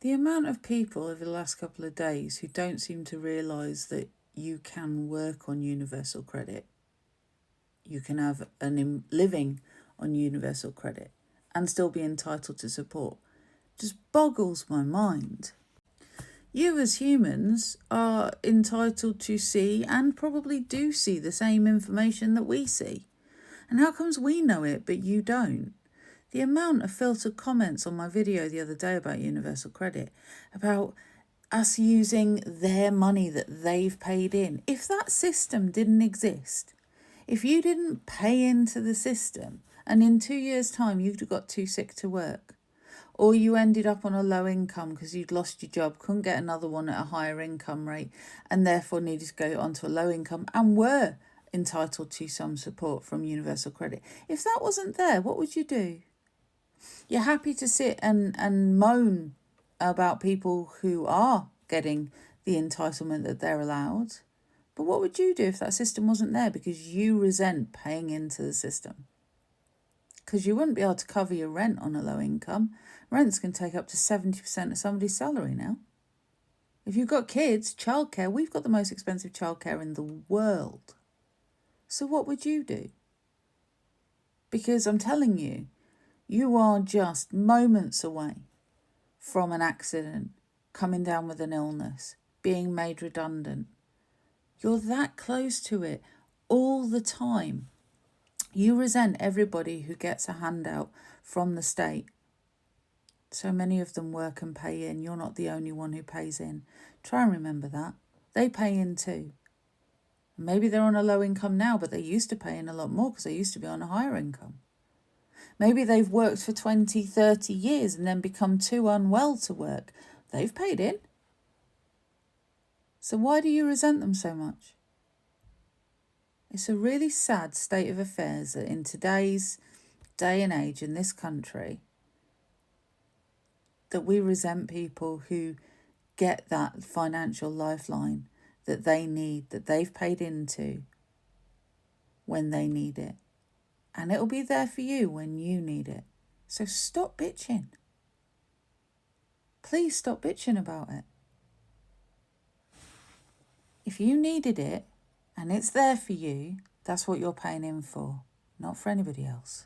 The amount of people over the last couple of days who don't seem to realise that you can work on universal credit, you can have a living on universal credit and still be entitled to support, just boggles my mind. You as humans are entitled to see and probably do see the same information that we see. And how comes we know it but you don't? The amount of filtered comments on my video the other day about universal credit, about us using their money that they've paid in. If that system didn't exist, if you didn't pay into the system and in 2 years' time you'd got too sick to work, or you ended up on a low income because you'd lost your job, couldn't get another one at a higher income rate, and therefore needed to go onto a low income and were entitled to some support from universal credit. If that wasn't there, what would you do? You're happy to sit and moan about people who are getting the entitlement that they're allowed. But what would you do if that system wasn't there because you resent paying into the system? Because you wouldn't be able to cover your rent on a low income. Rents can take up to 70% of somebody's salary now. If you've got kids, childcare, we've got the most expensive childcare in the world. So what would you do? Because I'm telling you, you are just moments away from an accident, coming down with an illness, being made redundant. You're that close to it all the time. You resent everybody who gets a handout from the state. So many of them work and pay in. You're not the only one who pays in. Try and remember that. They pay in too. Maybe they're on a low income now, but they used to pay in a lot more because they used to be on a higher income. Maybe they've worked for 20, 30 years and then become too unwell to work. They've paid in. So why do you resent them so much? It's a really sad state of affairs that in today's day and age in this country, that we resent people who get that financial lifeline that they need, that they've paid into when they need it. And it'll be there for you when you need it. So stop bitching. Please stop bitching about it. If you needed it and it's there for you, that's what you're paying in for, not for anybody else.